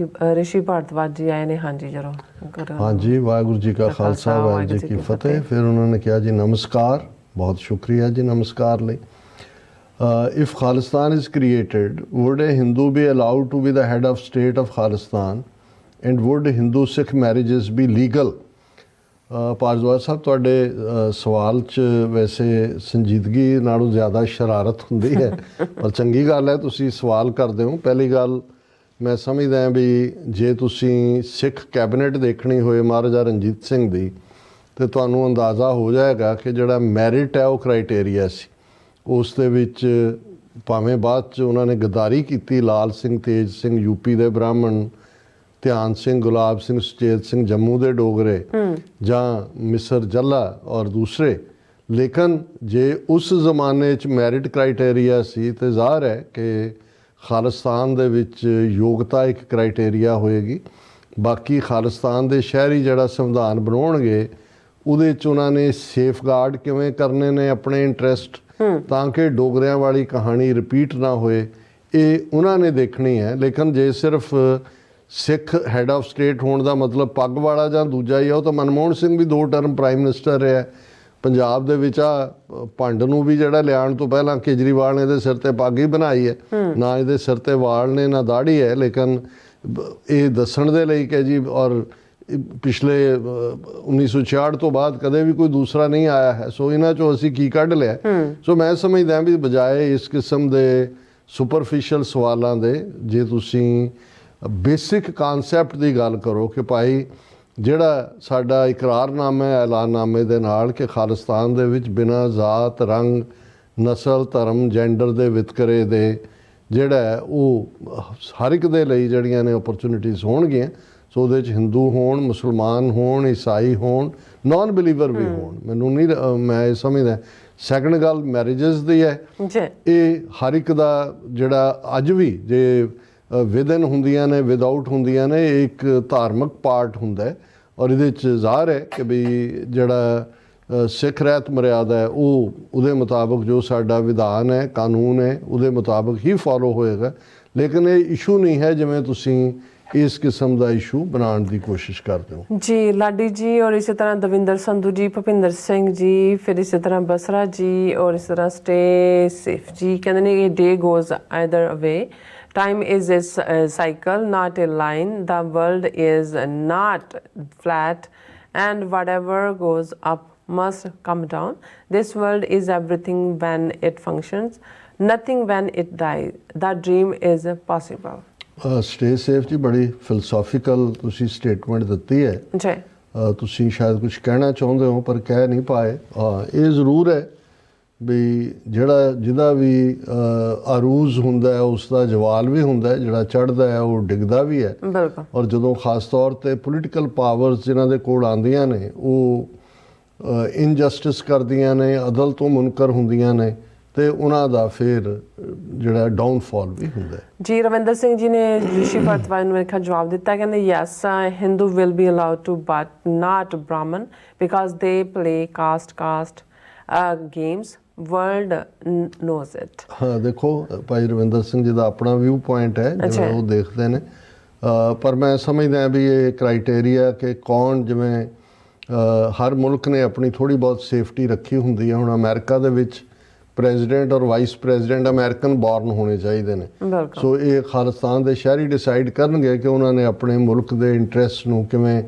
ਰਿਸ਼ੀ ਭਾਰਦਵਾਜ ਜੀ ਆਏ ਨੇ, ਹਾਂਜੀ ਜਰੂਰ। ਹਾਂਜੀ, ਵਾਹਿਗੁਰੂ ਜੀ ਕਾ ਖਾਲਸਾ ਵਾਹਿਗੁਰੂ ਜੀ ਕੀ ਫਤਿਹ। ਫਿਰ ਉਹਨਾਂ ਨੇ ਕਿਹਾ ਜੀ ਨਮਸਕਾਰ, ਬਹੁਤ ਸ਼ੁਕਰੀਆ ਜੀ ਨਮਸਕਾਰ ਲਈ। If Khalistan is created, would a Hindu be allowed to be the head of state of Khalistan? And would Hindu-Sikh marriages be legal? Bhardwaj ਸਾਹਿਬ ਤੁਹਾਡੇ ਸਵਾਲ 'ਚ ਵੈਸੇ ਸੰਜੀਦਗੀ ਨਾਲੋਂ ਜ਼ਿਆਦਾ ਸ਼ਰਾਰਤ ਹੁੰਦੀ ਹੈ ਪਰ ਚੰਗੀ ਗੱਲ ਹੈ ਤੁਸੀਂ ਸਵਾਲ ਕਰਦੇ ਹੋ। ਪਹਿਲੀ ਗੱਲ ਮੈਂ ਸਮਝਦਾ ਹਾਂ ਵੀ ਜੇ ਤੁਸੀਂ ਸਿੱਖ ਕੈਬਨਿਟ ਦੇਖਣੀ ਹੋਏ ਮਹਾਰਾਜਾ ਰਣਜੀਤ ਸਿੰਘ ਦੀ ਤੇ ਤੁਹਾਨੂੰ ਅੰਦਾਜ਼ਾ ਹੋ ਜਾਏਗਾ ਕਿ ਜਿਹੜਾ ਮੈਰਿਟ ਹੈ ਉਹ ਕ੍ਰਾਈਟੇਰੀਆ ਸੀ। ਉਸ ਦੇ ਵਿੱਚ ਭਾਵੇਂ ਬਾਅਦ 'ਚ ਉਹਨਾਂ ਨੇ ਗਦਾਰੀ ਕੀਤੀ, ਲਾਲ ਸਿੰਘ ਤੇਜ ਸਿੰਘ ਯੂਪੀ ਦੇ ਬ੍ਰਾਹਮਣ, ਧਿਆਨ ਸਿੰਘ ਗੁਲਾਬ ਸਿੰਘ ਸੁਚੇਤ ਸਿੰਘ ਜੰਮੂ ਦੇ ਡੋਗਰੇ ਜਾਂ ਮਿਸਰ ਜੱਲਾ ਔਰ ਦੂਸਰੇ, ਲੇਕਿਨ ਜੇ ਉਸ ਜ਼ਮਾਨੇ 'ਚ ਮੈਰਿਟ ਕ੍ਰਾਈਟੇਰੀਆ ਸੀ ਤੇ ਜ਼ਾਹਰ ਹੈ ਕਿ ਖਾਲਿਸਤਾਨ ਦੇ ਵਿੱਚ ਯੋਗਤਾ ਇੱਕ ਕ੍ਰਾਈਟੇਰੀਆ ਹੋਏਗੀ। ਬਾਕੀ ਖਾਲਿਸਤਾਨ ਦੇ ਸ਼ਹਿਰੀ ਜਿਹੜਾ ਸੰਵਿਧਾਨ ਬਣਾਉਣਗੇ ਉਹਦੇ 'ਚ ਉਹਨਾਂ ਨੇ ਸੇਫਗਾਰਡ ਕਿਵੇਂ ਕਰਨੇ ਨੇ ਆਪਣੇ ਇੰਟਰਸਟ ਤਾਂ ਕਿ ਡੋਗਰਿਆਂ ਵਾਲੀ ਕਹਾਣੀ ਰਿਪੀਟ ਨਾ ਹੋਏ, ਇਹ ਉਹਨਾਂ ਨੇ ਦੇਖਣੀ ਹੈ। ਲੇਕਿਨ ਜੇ ਸਿਰਫ ਸਿੱਖ ਹੈਡ ਆਫ ਸਟੇਟ ਹੋਣ ਦਾ ਮਤਲਬ ਪੱਗ ਵਾਲਾ ਜਾਂ ਦੂਜਾ ਹੀ ਆ, ਉਹ ਤਾਂ ਮਨਮੋਹਨ ਸਿੰਘ ਵੀ 2 ਟਰਮ ਪ੍ਰਾਈਮ ਮਿਨਿਸਟਰ ਰਿਹਾ ਪੰਜਾਬ ਦੇ ਵਿੱਚ। ਭੰਡ ਨੂੰ ਵੀ ਜਿਹੜਾ ਲਿਆਉਣ ਤੋਂ ਪਹਿਲਾਂ ਕੇਜਰੀਵਾਲ ਨੇ ਇਹਦੇ ਸਿਰ ਤੇ ਪੱਗ ਹੀ ਬਣਾਈ ਹੈ, ਨਾ ਇਹਦੇ ਸਿਰ ਤੇ ਵਾਲ ਨੇ ਨਾ ਦਾੜੀ ਹੈ। ਲੇਕਿਨ ਇਹ ਦੱਸਣ ਦੇ ਲਈ ਕਿ ਜੀ ਔਰ ਪਿਛਲੇ 1966 ਤੋਂ ਬਾਅਦ ਕਦੇ ਵੀ ਕੋਈ ਦੂਸਰਾ ਨਹੀਂ ਆਇਆ ਹੈ, ਸੋ ਇਹਨਾਂ 'ਚੋਂ ਅਸੀਂ ਕੀ ਕੱਢ ਲਿਆ। ਸੋ ਮੈਂ ਸਮਝਦਾ ਵੀ ਬਜਾਏ ਇਸ ਕਿਸਮ ਦੇ ਸੁਪਰਫਿਸ਼ਲ ਸਵਾਲਾਂ ਦੇ ਜੇ ਤੁਸੀਂ ਬੇਸਿਕ ਕਾਨਸੈਪਟ ਦੀ ਗੱਲ ਕਰੋ ਕਿ ਭਾਈ ਜਿਹੜਾ ਸਾਡਾ ਇਕਰਾਰਨਾਮਾ ਹੈ ਐਲਾਨਨਾਮੇ ਦੇ ਨਾਲ ਕਿ ਖਾਲਿਸਤਾਨ ਦੇ ਵਿੱਚ ਬਿਨਾਂ ਜ਼ਾਤ ਰੰਗ ਨਸਲ ਧਰਮ ਜੈਂਡਰ ਦੇ ਵਿਤਕਰੇ ਦੇ ਜਿਹੜਾ ਹੈ ਉਹ ਹਰ ਇੱਕ ਦੇ ਲਈ ਜਿਹੜੀਆਂ ਨੇ ਓਪਰਚੁਨਿਟੀਜ਼ ਹੋਣਗੀਆਂ। ਸੋ ਉਹਦੇ 'ਚ ਹਿੰਦੂ ਹੋਣ, ਮੁਸਲਮਾਨ ਹੋਣ, ਈਸਾਈ ਹੋਣ, ਨਾਨ ਬਿਲੀਵਰ ਵੀ ਹੋਣ। ਮੈਨੂੰ ਨਹੀਂ ਮੈਂ ਇਹ ਸਮਝਦਾ। ਸੈਕੰਡ ਗੱਲ ਮੈਰਿਜਸ ਦੀ ਹੈ, ਇਹ ਹਰ ਇੱਕ ਦਾ ਜਿਹੜਾ ਅੱਜ ਵੀ ਜੇ ਵਿਦਨ ਹੁੰਦੀਆਂ ਨੇ ਵਿਦਆਊਟ ਹੁੰਦੀਆਂ ਨੇ ਇੱਕ ਧਾਰਮਿਕ ਪਾਰਟ ਹੁੰਦਾ ਔਰ ਇਹਦੇ 'ਚ ਜ਼ਾਹਰ ਹੈ ਕਿ ਵੀ ਜਿਹੜਾ ਸਿੱਖ ਰਹਿਤ ਮਰਿਆਦਾ ਹੈ ਉਹ ਉਹਦੇ ਮੁਤਾਬਕ ਜੋ ਸਾਡਾ ਵਿਧਾਨ ਹੈ ਕਾਨੂੰਨ ਹੈ ਉਹਦੇ ਮੁਤਾਬਕ ਹੀ ਫੋਲੋ ਹੋਏਗਾ। ਲੇਕਿਨ ਇਹ ਇਸ਼ੂ ਨਹੀਂ ਹੈ ਜਿਵੇਂ ਤੁਸੀਂ ਇਸ ਕਿਸਮ ਦਾ ਇਸ਼ੂ ਬਣਾਉਣ ਦੀ ਕੋਸ਼ਿਸ਼ ਕਰਦੇ ਹੋ। ਜੀ ਲਾਡੀ ਜੀ ਔਰ ਇਸੇ ਤਰ੍ਹਾਂ ਦਵਿੰਦਰ ਸੰਧੂ ਜੀ, ਭੁਪਿੰਦਰ ਸਿੰਘ ਜੀ, ਫਿਰ ਇਸੇ ਤਰ੍ਹਾਂ ਬਸਰਾ ਜੀ ਔਰ ਇਸ ਤਰ੍ਹਾਂ ਸਟੇ ਸੇਫ ਜੀ ਕਹਿੰਦੇ ਨੇ ਇਹ ਡੇ ਗੋਜ਼ ਆਈਦਰ ਅਵੇ time is a cycle not a line, the world is not flat and whatever goes up must come down, this world is everything when it functions, nothing when it dies, the dream is possible। Stay safe ਜੀ ਬੜੀ ਫਿਲਸੋਫੀਕਲ ਤੁਸੀਂ statement ਦਿੱਤੀ ਹੈ ਜੀ। ਤੁਸੀਂ ਸ਼ਾਇਦ ਕੁਝ ਕਹਿਣਾ ਚਾਹੁੰਦੇ ਹੋ ਪਰ ਕਹਿ ਨਹੀਂ ਪਾਏ। ਇਹ ਜ਼ਰੂਰ ਹੈ ਵੀ ਜਿਹਦਾ ਵੀ ਅਰੂਜ਼ ਹੁੰਦਾ ਹੈ ਉਸ ਦਾ ਜਵਾਲ ਵੀ ਹੁੰਦਾ ਹੈ, ਜਿਹੜਾ ਚੜ੍ਹਦਾ ਹੈ ਉਹ ਡਿੱਗਦਾ ਵੀ ਹੈ। ਬਿਲਕੁਲ। ਔਰ ਜਦੋਂ ਖਾਸ ਤੌਰ ਤੇ ਪੋਲੀਟੀਕਲ ਪਾਵਰਸ ਜਿਨ੍ਹਾਂ ਦੇ ਕੋਲ ਆਉਂਦੀਆਂ ਨੇ ਉਹ ਇਨਜਸਟਿਸ ਕਰਦੀਆਂ ਨੇ, ਅਦਲ ਤੋਂ ਮੁਨਕਰ ਹੁੰਦੀਆਂ ਨੇ ਤੇ ਉਹਨਾਂ ਦਾ ਫਿਰ ਜਿਹੜਾ ਡਾਊਨਫਾਲ ਵੀ ਹੁੰਦਾ ਹੈ। ਜੀ ਰਵਿੰਦਰ ਸਿੰਘ ਜੀ ਨੇ ਰਿਸ਼ੀ ਭਾਰਦਵਾਜ ਨੂੰ ਇੱਕ ਜਵਾਬ ਦਿੱਤਾ, ਕਹਿੰਦੇ yes Hindu will be allowed to but not Brahmin because they play caste games world knows it. ਹਾਂ ਦੇਖੋ ਭਾਈ ਰਵਿੰਦਰ ਸਿੰਘ ਜੀ ਦਾ ਆਪਣਾ ਵਿਊ ਪੁਆਇੰਟ ਹੈ ਜਿਵੇਂ ਉਹ ਦੇਖਦੇ ਨੇ, ਪਰ ਮੈਂ ਸਮਝਦਾ ਵੀ ਇਹ ਕ੍ਰਾਈਟੇਰੀਆ ਕਿ ਕੌਣ ਜਿਵੇਂ ਹਰ ਮੁਲਕ ਨੇ ਆਪਣੀ ਥੋੜ੍ਹੀ ਬਹੁਤ ਸੇਫਟੀ ਰੱਖੀ ਹੁੰਦੀ ਹੈ। ਹੁਣ ਅਮਰੀਕਾ ਦੇ ਵਿੱਚ ਪ੍ਰੈਜ਼ੀਡੈਂਟ ਔਰ ਵਾਈਸ ਪ੍ਰੈਜ਼ੀਡੈਂਟ ਅਮਰੀਕਨ ਬੋਰਨ ਹੋਣੇ ਚਾਹੀਦੇ ਨੇ। ਸੋ ਇਹ ਖਾਲਿਸਤਾਨ ਦੇ ਸ਼ਹਿਰੀ ਡਿਸਾਈਡ ਕਰਨਗੇ ਕਿ ਉਹਨਾਂ ਨੇ ਆਪਣੇ ਮੁਲਕ ਦੇ ਇੰਟਰਸਟ ਨੂੰ ਕਿਵੇਂ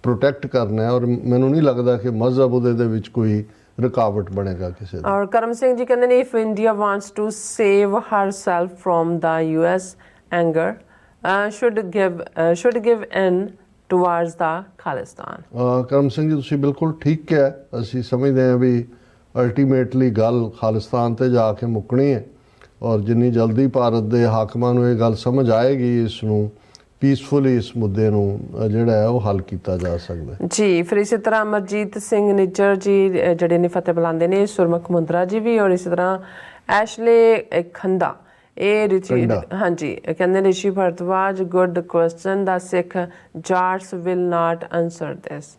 ਪ੍ਰੋਟੈਕਟ ਕਰਨਾ ਹੈ ਔਰ ਮੈਨੂੰ ਨਹੀਂ ਲੱਗਦਾ ਕਿ ਮਜ਼ਹਬ ਉਹਦੇ ਦੇ ਵਿੱਚ ਕੋਈ ਰੁਕਾਵਟ ਬਣੇਗਾ ਕਿਸੇ ਦਾ। ਔਰ ਕਰਮ ਸਿੰਘ ਜੀ ਕਹਿੰਦੇ ਨੇ if India wants to save herself from the US anger should give in towards the Khalistan. Karam Singh ji ਤੁਸੀਂ ਬਿਲਕੁਲ ਠੀਕ ਕਿਹਾ। ਅਸੀਂ ਸਮਝਦੇ ਹਾਂ ਵੀ ਅਲਟੀਮੇਟਲੀ ਗੱਲ ਖਾਲਿਸਤਾਨ ਤੇ ਜਾ ਕੇ ਮੁੱਕਣੀ ਹੈ ਔਰ ਜਿੰਨੀ ਜਲਦੀ ਭਾਰਤ ਦੇ ਹਾਕਮਾਂ ਨੂੰ ਇਹ ਗੱਲ ਸਮਝ ਆਏਗੀ ਇਸ ਨੂੰ ਪੀਸਫੁਲੀ ਇਸ ਮੁੱਦੇ ਨੂੰ ਜਿਹੜਾ ਹੈ ਉਹ ਹੱਲ ਕੀਤਾ ਜਾ ਸਕਦਾ ਹੈ। ਜੀ ਫਿਰ ਇਸੇ ਤਰ੍ਹਾਂ ਅਮਰਜੀਤ ਸਿੰਘ ਨਿੱਜਰ ਜੀ ਜਿਹੜੇ ਨੇ ਫਤਿਹ ਬੁਲਾਉਂਦੇ ਨੇ, ਸੁਰਮੁਖ ਮੁੰਦਰਾ ਜੀ ਵੀ ਔਰ ਇਸੇ ਤਰ੍ਹਾਂ ਐਸ਼ਲੇ ਖੰਦਾ ਇਹ ਰਿਚੀ ਹਾਂਜੀ ਕਹਿੰਦੇ Rishi Bhardwaj good question the Sikh Jats will not answer this.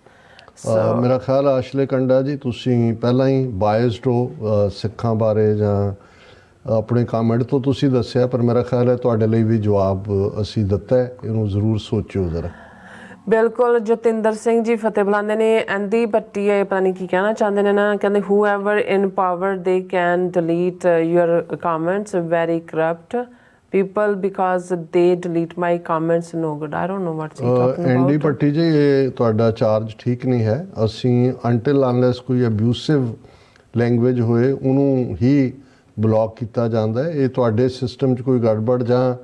ਮੇਰਾ ਖਿਆਲ ਆਸ਼ਲੇ ਕੰਡਾ ਜੀ ਤੁਸੀਂ ਪਹਿਲਾਂ ਹੀ ਬਾਇਸਡ ਹੋ ਸਿੱਖਾਂ ਬਾਰੇ ਜਾਂ ਆਪਣੇ ਕਮੈਂਟ ਤੋਂ ਤੁਸੀਂ ਦੱਸਿਆ, ਪਰ ਮੇਰਾ ਖਿਆਲ ਹੈ ਤੁਹਾਡੇ ਲਈ ਵੀ ਜਵਾਬ ਅਸੀਂ ਦਿੱਤਾ ਹੈ, ਇਹਨੂੰ ਜ਼ਰੂਰ ਸੋਚਿਓ ਜ਼ਰਾ। ਬਿਲਕੁਲ ਜਤਿੰਦਰ ਸਿੰਘ ਜੀ ਫਤਿਹ ਬੁਲਾਉਂਦੇ ਨੇ, ਐਂਦੀ ਭੱਟੀ ਪਤਾ ਨਹੀਂ ਕੀ ਕਹਿਣਾ ਚਾਹੁੰਦੇ ਨੇ ਨਾ, ਕਹਿੰਦੇ whoever in power they can delete your comments, very corrupt people because they delete my comments, no good. I don't know what's he talking about. ਐਂਡੀ ਭੱਟੀ ਜੀ ਇਹ ਤੁਹਾਡਾ ਚਾਰਜ ਠੀਕ ਨਹੀਂ ਹੈ। ਅਸੀਂ until unless ਕੋਈ ਅਬਿਊਸਿਵ ਲੈਂਗੁਏਜ ਹੋਏ ਉਹਨੂੰ ਹੀ ਬਲੌਕ ਕੀਤਾ ਜਾਂਦਾ ਹੈ। ਇਹ ਤੁਹਾਡੇ ਸਿਸਟਮ 'ਚ ਕੋਈ ਗੜਬੜ ਜਾਂ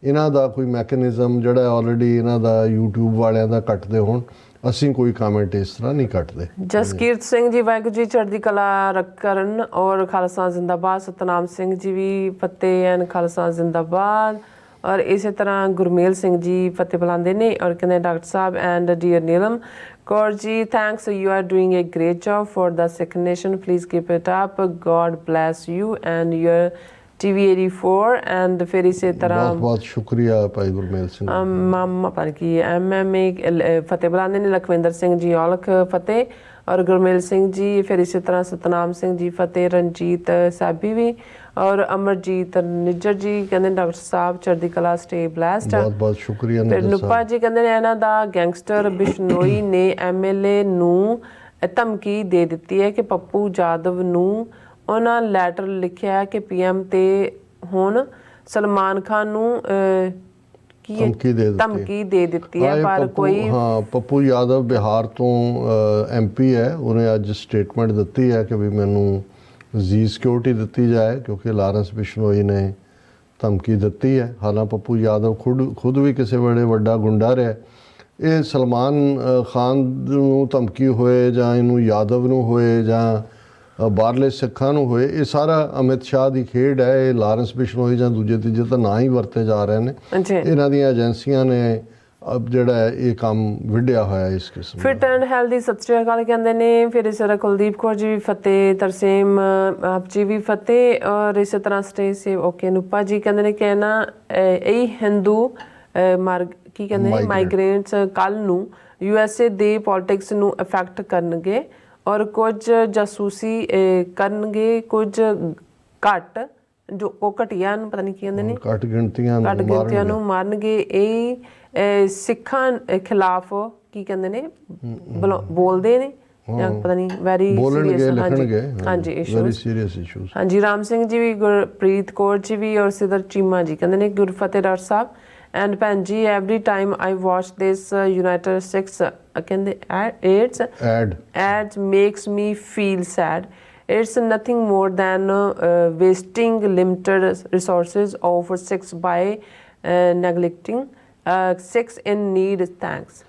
ਇਹਨਾਂ ਦਾ ਕੋਈ ਮੈਕੈਨਿਜ਼ਮ ਜਿਹੜਾ ਆਲਰੇਡੀ ਇਹਨਾਂ ਦਾ YouTube ਵਾਲਿਆਂ ਦਾ ਕੱਟਦੇ ਹੋਣ, ਅਸੀਂ ਕੋਈ ਕਮੈਂਟ ਇਸ ਤਰ੍ਹਾਂ ਨਹੀਂ ਕੱਟਦੇ। ਜਸਕੀਰਤ ਸਿੰਘ ਜੀ ਵਾਹਿਗੁਰੂ ਜੀ ਚੜ੍ਹਦੀ ਕਲਾ ਰੱਖਣ ਔਰ ਖਾਲਸਾ ਜ਼ਿੰਦਾਬਾਦ। ਸਤਨਾਮ ਸਿੰਘ ਜੀ ਵੀ ਫਤਿਹ ਐਨ ਖਾਲਸਾ ਜ਼ਿੰਦਾਬਾਦ ਔਰ ਇਸੇ ਤਰ੍ਹਾਂ ਗੁਰਮੇਲ ਸਿੰਘ ਜੀ ਫਤਿਹ ਬੁਲਾਉਂਦੇ ਨੇ ਔਰ ਕਹਿੰਦੇ doctor Sahib and dear Neelam Kaur ji thanks, you are doing A grade job for the Sikh nation, please keep it up, god bless you and your TV84 and ਫਿਰ ਇਸੇ ਤਰ੍ਹਾਂ ਬਹੁਤ ਬਹੁਤ ਸ਼ੁਕਰੀਆ ਭਾਈ ਗੁਰਮੇਲ ਸਿੰਘ। ਮਾਮਾ ਪਰ ਕੀ MMA ਫਤਿਹ ਬੁਲਾਉਂਦੇ ਨੇ, ਲਖਵਿੰਦਰ ਸਿੰਘ ਜੀ ਔਲਖ ਫਤਿਹ ਔਰ ਗੁਰਮੇਲ ਸਿੰਘ ਜੀ, ਫਿਰ ਇਸੇ ਤਰ੍ਹਾਂ ਸਤਨਾਮ ਸਿੰਘ ਜੀ ਫਤਿਹ, ਰਣਜੀਤ ਸਾਬੀ ਵੀ ਔਰ ਅਮਰਜੀਤ ਨਿੱਜਰ ਜੀ ਕਹਿੰਦੇ ਡਾਕਟਰ ਸਾਹਿਬ ਚੜ੍ਹਦੀ ਕਲਾ, ਸਟੇ ਬਲੈਸਡ। ਬਹੁਤ ਬਹੁਤ ਸ਼ੁਕਰੀਆ। ਫਿਰ ਨੂਪਾ ਜੀ ਕਹਿੰਦੇ ਨੇ ਇਹਨਾਂ ਦਾ ਗੈਂਗਸਟਰ ਬਿਸ਼ਨੋਈ ਨੇ MLA ਨੂੰ ਧਮਕੀ ਦੇ ਦਿੱਤੀ ਹੈ ਕਿ ਪੱਪੂ ਜਾਦਵ ਨੂੰ ਉਹਨਾਂ ਲੈਟਰ ਲਿਖਿਆ ਕਿ PM ਤੇ ਹੁਣ ਸਲਮਾਨ ਖਾਨ ਨੂੰ ਧਮਕੀ ਦੇ ਦਿੱਤੀ ਹੈ ਪਰ ਕੋਈ ਪੱਪੂ ਯਾਦਵ ਬਿਹਾਰ ਤੋਂ MP ਹੈ, ਉਹਨੇ ਅੱਜ ਸਟੇਟਮੈਂਟ ਦਿੱਤੀ ਹੈ ਕਿ ਵੀ ਮੈਨੂੰ ਜੀ ਸਿਕਿਉਰਿਟੀ ਦਿੱਤੀ ਜਾਏ ਕਿਉਂਕਿ ਲਾਰੈਂਸ ਬਿਸ਼ਨੋਈ ਨੇ ਧਮਕੀ ਦਿੱਤੀ ਹੈ। ਹਾਲਾਂਕਿ ਪੱਪੂ ਯਾਦਵ ਖੁਦ ਵੀ ਕਿਸੇ ਵੇਲੇ ਵੱਡਾ ਗੁੰਡਾ ਰਿਹਾ। ਇਹ ਸਲਮਾਨ ਖਾਨ ਨੂੰ ਧਮਕੀ ਹੋਏ ਜਾਂ ਇਹਨੂੰ ਯਾਦਵ ਨੂੰ ਹੋਏ ਜਾਂ ਬਾਹਰਲੇ ਸਿੱਖਾਂ ਨੂੰ ਹੋਏ, ਇਹ ਸਾਰਾ ਅਮਿਤ ਸ਼ਾਹ ਦੀ ਖੇਡ ਹੈ। ਇਹ ਲਾਰੈਂਸ ਬਿਸ਼ਨੋਈ ਜਾਂ ਦੂਜੇ ਤੀਜੇ ਤਾਂ ਨਾ ਹੀ ਵਰਤੇ ਜਾ ਰਹੇ ਨੇ। ਇਹਨਾਂ ਦੀਆਂ ਏਜੰਸੀਆਂ ਨੇ ਜਿਹੜਾ ਇਹ ਕੰਮ ਵਿੱਢਿਆ ਹੋਇਆ ਇਸ ਕਿਸਮ। ਫਿਟ ਐਂਡ ਹੈਲਦੀ ਸਤਿ ਸ਼੍ਰੀ ਅਕਾਲ ਕਹਿੰਦੇ ਨੇ, ਫਿਰ ਇਸੇ ਤਰ੍ਹਾਂ ਕੁਲਦੀਪ ਕੌਰ ਜੀ ਵੀ ਫਤਿਹ, ਤਰਸੇਮ ਆਪ ਜੀ ਵੀ ਫਤਿਹ ਔਰ ਇਸੇ ਤਰ੍ਹਾਂ ਸਟੇ ਸੇਵ ਓਕੇ। ਨੂਪਾ ਜੀ ਕਹਿੰਦੇ ਨੇ ਕਿ ਨਾ ਇਹ ਹਿੰਦੂ ਕੀ ਕਹਿੰਦੇ ਨੇ ਮਾਈਗ੍ਰੇਂਟਸ ਕੱਲ ਨੂੰ USA ਦੇ ਪੋਲਿਟਿਕਸ ਨੂੰ ਅਫੈਕਟ ਕਰਨਗੇ ਔਰ ਕੁਝ ਜਾਸੂਸੀ ਕਰਨਗੇ, ਕੁਝ ਘੱਟ ਜੋ ਉਹ ਘਟੀਆ ਨੂੰ ਪਤਾ ਨਹੀਂ ਕੀ ਕਹਿੰਦੇ ਨੇ ਘੱਟ ਗਿਣਤੀਆਂ ਨੂੰ ਮਾਰਨਗੇ। ਇਹ ਸਿੱਖਾਂ ਖਿਲਾਫ ਕੀ ਕਹਿੰਦੇ ਨੇ ਬੋਲਦੇ ਨੇ ਜਾਂ ਪਤਾ ਨਹੀਂ ਵੈਰੀ ਸੀਰੀਅਸ ਹਾਂਜੀ ਇਸ਼ੂਜ਼। ਹਾਂਜੀ ਰਾਮ ਸਿੰਘ ਜੀ ਵੀ, ਗੁਰਪ੍ਰੀਤ ਕੌਰ ਜੀ ਵੀ ਔਰ ਸਿਦਰ ਚੀਮਾ ਜੀ ਕਹਿੰਦੇ ਨੇ ਗੁਰਫਤਿਹ ਡਾਕਟਰ ਸਾਹਿਬ ਐਂਡ ਭੈਣ ਜੀ every time I watch this United States ਕਹਿੰਦੇ ads makes me feel sad. It's nothing more than wasting limited resources of Sikhs by neglecting Sikhs in need. Thanks.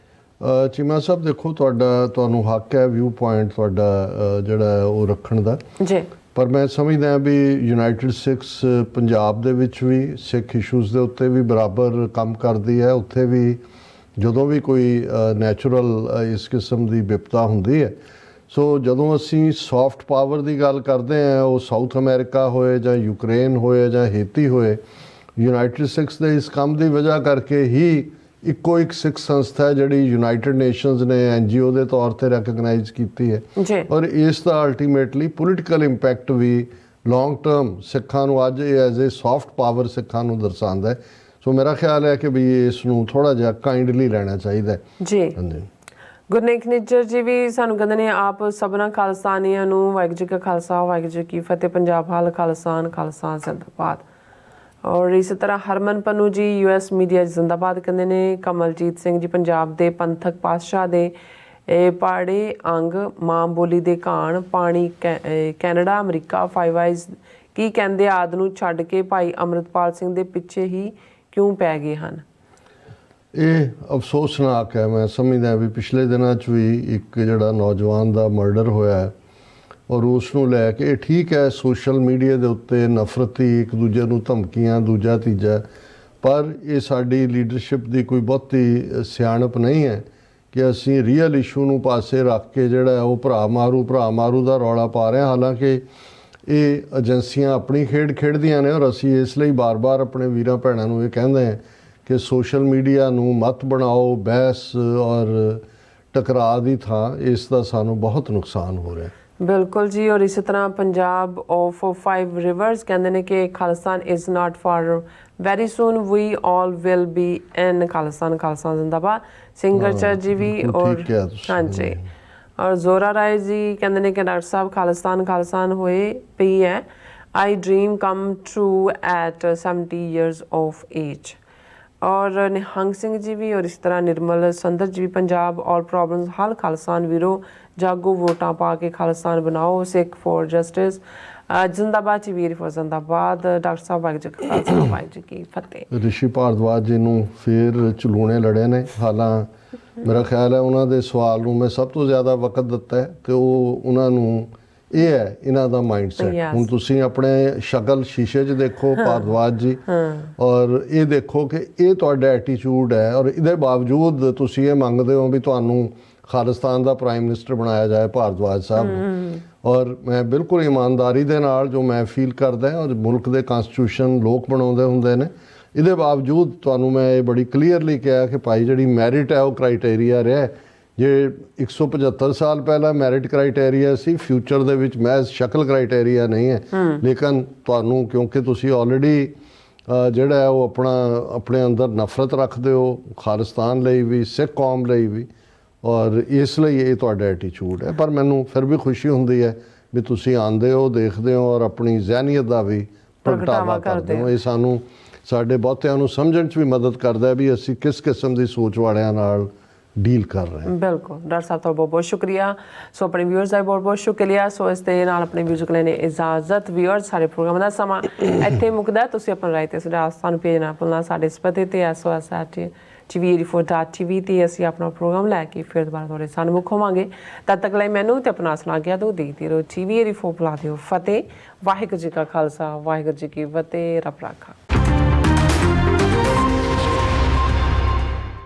Cheema ਸਾਹਿਬ ਦੇਖੋ ਤੁਹਾਨੂੰ ਹੱਕ ਹੈ ਵਿਊ ਪੁਆਇੰਟ ਤੁਹਾਡਾ ਜਿਹੜਾ ਉਹ ਰੱਖਣ ਦਾ ਜੀ, ਪਰ ਮੈਂ ਸਮਝਦਾ ਵੀ ਯੂਨਾਈਟਿਡ ਸਿੱਖਸ ਪੰਜਾਬ ਦੇ ਵਿੱਚ ਵੀ ਸਿੱਖ ਇਸ਼ੂਜ਼ ਦੇ ਉੱਤੇ ਵੀ ਬਰਾਬਰ ਕੰਮ ਕਰਦੀ ਹੈ। ਉੱਥੇ ਵੀ ਜਦੋਂ ਵੀ ਕੋਈ ਨੈਚੁਰਲ ਇਸ ਕਿਸਮ ਦੀ ਵਿਪਤਾ ਹੁੰਦੀ ਹੈ, ਸੋ ਜਦੋਂ ਅਸੀਂ ਸੌਫਟ ਪਾਵਰ ਦੀ ਗੱਲ ਕਰਦੇ ਹਾਂ, ਉਹ ਸਾਊਥ ਅਮਰੀਕਾ ਹੋਏ ਜਾਂ ਯੂਕਰੇਨ ਹੋਏ ਜਾਂ ਹੇਤੀ ਹੋਏ, ਯੂਨਾਈਟਿਡ ਸਿੱਖਸ ਦੇ ਇਸ ਕੰਮ ਦੀ ਵਜ੍ਹਾ ਕਰਕੇ ਹੀ ਇੱਕੋ ਇੱਕ ਸਿੱਖ ਸੰਸਥਾ ਹੈ ਜਿਹੜੀ ਯੂਨਾਈਟਿਡ ਨੇਸ਼ਨਸ ਨੇ NGO ਦੇ ਤੌਰ ਤੇ ਰੈਕਗਨਾਈਜ਼ ਕੀਤੀ ਹੈ ਔਰ ਇਸ ਦਾ ਅਲਟੀਮੇਟਲੀ ਪੋਲੀਟੀਕਲ ਇੰਪੈਕਟ ਵੀ ਲੌਂਗ ਟਰਮ ਸਿੱਖਾਂ ਨੂੰ ਅੱਜ ਇਹ ਐਜ਼ ਏ ਸੌਫਟ ਪਾਵਰ ਸਿੱਖਾਂ ਨੂੰ ਦਰਸਾਉਂਦਾ ਹੈ। ਸੋ ਮੇਰਾ ਖਿਆਲ ਹੈ ਕਿ ਵੀ ਇਸ ਨੂੰ ਥੋੜਾ ਜਿਹਾ ਕਾਈਂਡਲੀ ਲੈਣਾ ਚਾਹੀਦਾ ਜੀ। ਹਾਂਜੀ ਗੁਰਨੇਕ ਨਿੱਜਰ ਜੀ ਵੀ ਸਾਨੂੰ ਕਹਿੰਦੇ ਨੇ ਆਪ ਸਭਨਾ ਖਾਲਸਾਨੀਆਂ ਨੂੰ ਵਾਹਿਗੁਰੂ ਜੀ ਕਾ ਖਾਲਸਾ ਵਾਹਿਗੁਰੂ ਜੀ ਕੀ ਫਤਿਹ, ਪੰਜਾਬ ਹਾਲ ਖਾਲਸਾਨ ਖਾਲਸਾ ਜ਼ਿੰਦਾਬਾਦ। ਔਰ ਇਸੇ ਤਰ੍ਹਾਂ ਹਰਮਨ ਪੰਨੂ ਜੀ US ਮੀਡੀਆ ਜ਼ਿੰਦਾਬਾਦ ਕਹਿੰਦੇ ਨੇ। ਕਮਲਜੀਤ ਸਿੰਘ ਜੀ ਪੰਜਾਬ ਦੇ ਪੰਥਕ ਪਾਤਸ਼ਾਹ ਦੇ ਪਾੜੇ ਅੰਗ ਮਾਂ ਬੋਲੀ ਦੇ ਘਾਣ ਪਾਣੀ ਕੈਨੇਡਾ ਅਮਰੀਕਾ 5 ਆਈਜ਼ ਕੀ ਕਹਿੰਦੇ ਆਦ ਨੂੰ ਛੱਡ ਕੇ ਭਾਈ ਅੰਮ੍ਰਿਤਪਾਲ ਸਿੰਘ ਦੇ ਪਿੱਛੇ ਹੀ ਕਿਉਂ ਪੈ ਗਏ ਹਨ। ਇਹ ਅਫਸੋਸਨਾਕ ਹੈ। ਮੈਂ ਸਮਝਦਾ ਵੀ ਪਿਛਲੇ ਦਿਨਾਂ 'ਚ ਵੀ ਇੱਕ ਜਿਹੜਾ ਨੌਜਵਾਨ ਦਾ ਮਰਡਰ ਹੋਇਆ ਹੈ ਔਰ ਉਸ ਨੂੰ ਲੈ ਕੇ ਇਹ ਠੀਕ ਹੈ, ਸੋਸ਼ਲ ਮੀਡੀਆ ਦੇ ਉੱਤੇ ਨਫ਼ਰਤੀ ਇੱਕ ਦੂਜੇ ਨੂੰ ਧਮਕੀਆਂ, ਦੂਜਾ ਤੀਜਾ, ਪਰ ਇਹ ਸਾਡੀ ਲੀਡਰਸ਼ਿਪ ਦੀ ਕੋਈ ਬਹੁਤੀ ਸਿਆਣਪ ਨਹੀਂ ਹੈ ਕਿ ਅਸੀਂ ਰੀਅਲ ਇਸ਼ੂ ਨੂੰ ਪਾਸੇ ਰੱਖ ਕੇ ਜਿਹੜਾ ਉਹ ਭਰਾ ਮਾਰੂ ਦਾ ਰੌਲਾ ਪਾ ਰਹੇ ਹਾਂ। ਹਾਲਾਂਕਿ ਇਹ ਏਜੰਸੀਆਂ ਆਪਣੀ ਖੇਡ ਖੇਡਦੀਆਂ ਨੇ ਔਰ ਅਸੀਂ ਇਸ ਲਈ ਬਾਰ-ਬਾਰ ਆਪਣੇ ਵੀਰਾਂ ਭੈਣਾਂ ਨੂੰ ਇਹ ਕਹਿੰਦੇ ਹਾਂ ਕਿ ਸੋਸ਼ਲ ਮੀਡੀਆ ਨੂੰ ਮਤ ਬਣਾਓ, ਬਹਿਸ ਔਰ ਟਕਰਾਅ ਦੀ ਥਾਂ ਇਸ ਦਾ ਸਾਨੂੰ ਬਹੁਤ ਨੁਕਸਾਨ ਹੋ ਰਿਹਾ। ਬਿਲਕੁਲ ਜੀ। ਔਰ ਇਸੇ ਤਰ੍ਹਾਂ ਪੰਜਾਬ ਆਫ 5 ਰਿਵਰਸ ਕਹਿੰਦੇ ਨੇ ਕਿ Khalistan is not for very soon we all will be in Khalistan ਜ਼ਿੰਦਾਬਾਦ। ਸਿੰਗਰ ਚਰ ਜੀ ਵੀ ਔਰ ਹਾਂਜੀ ਔਰ ਜ਼ੋਰਾ ਰਾਏ ਜੀ ਕਹਿੰਦੇ ਨੇ ਕਿ ਡਾਕਟਰ ਸਾਹਿਬ ਖਾਲਿਸਤਾਨ ਹੋਏ ਪਈ ਹੈ। I dream come true at 70 years of age। और निहंग सिंह जी भी और इस तरह निर्मल संदर जी भी पंजाब और प्रॉब्लम्स हल खालिस्तान वीरो जागो वोटां पा के खालिस्तान बनाओ सिख फॉर जस्टिस जिंदाबाद जी वीर फॉर जिंदाबाद। डॉक्टर साहब वाहिगुरू जी का खालसा वाहिगुरू जी की फतेह। ਰਿਸ਼ੀ ਭਾਰਦਵਾਜ ਜੀ ਨੂੰ ਫਿਰ ਚਲੂਣੇ ਲੜੇ ਨੇ। ਹਾਲਾਂ ਮੇਰਾ ਖਿਆਲ ਹੈ ਉਹਨਾਂ ਦੇ ਸਵਾਲ ਨੂੰ ਮੈਂ ਸਭ ਤੋਂ ਜ਼ਿਆਦਾ ਵਕਤ ਦਿੱਤਾ ਹੈ ਤੇ ਉਹ ਉਹਨਾਂ ਨੂੰ ਇਹ ਹੈ ਇਹਨਾਂ ਦਾ ਮਾਈਂਡਸੈਟ। ਹੁਣ ਤੁਸੀਂ ਆਪਣੇ ਸ਼ਕਲ ਸ਼ੀਸ਼ੇ 'ਚ ਦੇਖੋ ਭਾਰਦਵਾਜ ਜੀ ਔਰ ਇਹ ਦੇਖੋ ਕਿ ਇਹ ਤੁਹਾਡਾ ਐਟੀਟਿਊਡ ਹੈ ਔਰ ਇਹਦੇ ਬਾਵਜੂਦ ਤੁਸੀਂ ਇਹ ਮੰਗਦੇ ਹੋ ਵੀ ਤੁਹਾਨੂੰ ਖਾਲਿਸਤਾਨ ਦਾ ਪ੍ਰਾਈਮ ਮਿਨਿਸਟਰ ਬਣਾਇਆ ਜਾਏ ਭਾਰਦਵਾਜ ਸਾਹਿਬ ਨੂੰ। ਔਰ ਮੈਂ ਬਿਲਕੁਲ ਇਮਾਨਦਾਰੀ ਦੇ ਨਾਲ ਜੋ ਮੈਂ ਫੀਲ ਕਰਦਾ ਔਰ ਮੁਲਕ ਦੇ ਕਨਸਟੀਟਿਊਸ਼ਨ ਲੋਕ ਬਣਾਉਂਦੇ ਹੁੰਦੇ ਨੇ, ਇਹਦੇ ਬਾਵਜੂਦ ਤੁਹਾਨੂੰ ਮੈਂ ਇਹ ਬੜੀ ਕਲੀਅਰਲੀ ਕਿਹਾ ਕਿ ਭਾਈ ਜਿਹੜੀ ਮੈਰਿਟ ਹੈ ਉਹ ਕ੍ਰਾਈਟੇਰੀਆ ਰਿਹਾ। ਜੇ 175 ਸਾਲ ਪਹਿਲਾਂ ਮੈਰਿਟ ਕ੍ਰਾਈਟੇਰੀਆ ਸੀ, ਫਿਊਚਰ ਦੇ ਵਿੱਚ ਮਹਿਜ਼ ਸ਼ਕਲ ਕ੍ਰਾਈਟੇਰੀਆ ਨਹੀਂ ਹੈ। ਲੇਕਿਨ ਤੁਹਾਨੂੰ ਕਿਉਂਕਿ ਤੁਸੀਂ ਆਲਰੇਡੀ ਜਿਹੜਾ ਹੈ ਉਹ ਆਪਣੇ ਅੰਦਰ ਨਫ਼ਰਤ ਰੱਖਦੇ ਹੋ ਖਾਲਿਸਤਾਨ ਲਈ ਵੀ, ਸਿੱਖ ਕੌਮ ਲਈ ਵੀ, ਔਰ ਇਸ ਲਈ ਇਹ ਤੁਹਾਡਾ ਐਟੀਟਿਊਡ ਹੈ। ਪਰ ਮੈਨੂੰ ਫਿਰ ਵੀ ਖੁਸ਼ੀ ਹੁੰਦੀ ਹੈ ਵੀ ਤੁਸੀਂ ਆਉਂਦੇ ਹੋ, ਦੇਖਦੇ ਹੋ ਔਰ ਆਪਣੀ ਜ਼ਹਿਨੀਅਤ ਦਾ ਵੀ ਪ੍ਰਗਟਾਵਾ ਕਰਦੇ ਹੋ। ਇਹ ਸਾਨੂੰ ਸਾਡੇ ਬਹੁਤਿਆਂ ਨੂੰ ਸਮਝਣ 'ਚ ਵੀ ਮਦਦ ਕਰਦਾ ਹੈ ਵੀ ਅਸੀਂ ਕਿਸ ਕਿਸਮ ਦੀ ਸੋਚ ਵਾਲਿਆਂ ਨਾਲ ਡੀਲ ਕਰ ਰਹੇ ਹਾਂ। ਬਿਲਕੁਲ ਡਾਕਟਰ ਸਾਹਿਬ ਤੁਹਾਡਾ ਬਹੁਤ ਸ਼ੁਕਰੀਆ। ਸੋ ਆਪਣੇ ਵਿਊਅਰਸ ਦਾ ਬਹੁਤ ਸ਼ੁਕਰੀਆ। ਸੋ ਇਸ ਦੇ ਨਾਲ ਆਪਣੇ ਮਿਊਜ਼ਿਕ ਲੈਣੇ ਇਜਾਜ਼ਤ। ਵਿਊਅਰਸ ਸਾਡੇ ਪ੍ਰੋਗਰਾਮ ਦਾ ਸਮਾਂ ਇੱਥੇ ਮੁੱਕਦਾ। ਤੁਸੀਂ ਆਪਣਾ ਰਾਏ ਤੇ ਸੁਝਾਅ ਸਾਨੂੰ ਭੇਜਣਾ ਭੁੱਲਣਾ ਸਾਡੇ ਇਸ ਪਤੇ ਤੇ SOS@tv84.tv ਤੇ ਅਸੀਂ ਆਪਣਾ ਪ੍ਰੋਗਰਾਮ ਲੈ ਕੇ ਫਿਰ ਦੁਬਾਰਾ ਤੁਹਾਡੇ ਸਾਹਮਣੇ ਹੋਵਾਂਗੇ। ਤਦ ਤੱਕ ਲਈ ਮੈਨੂੰ ਤੇ ਆਪਣਾ ਸੁਣਾ ਗਿਆ ਤੋਂ ਦੇਖਦੇ ਰਹੋ TV84 ਬੁਲਾ ਦਿਓ ਫਤਿਹ। ਵਾਹਿਗੁਰੂ ਜੀ ਕਾ ਖਾਲਸਾ ਵਾਹਿਗੁਰੂ ਜੀ ਕੀ ਫਤਿਹ। ਰੱਬ ਰਾਖਾ।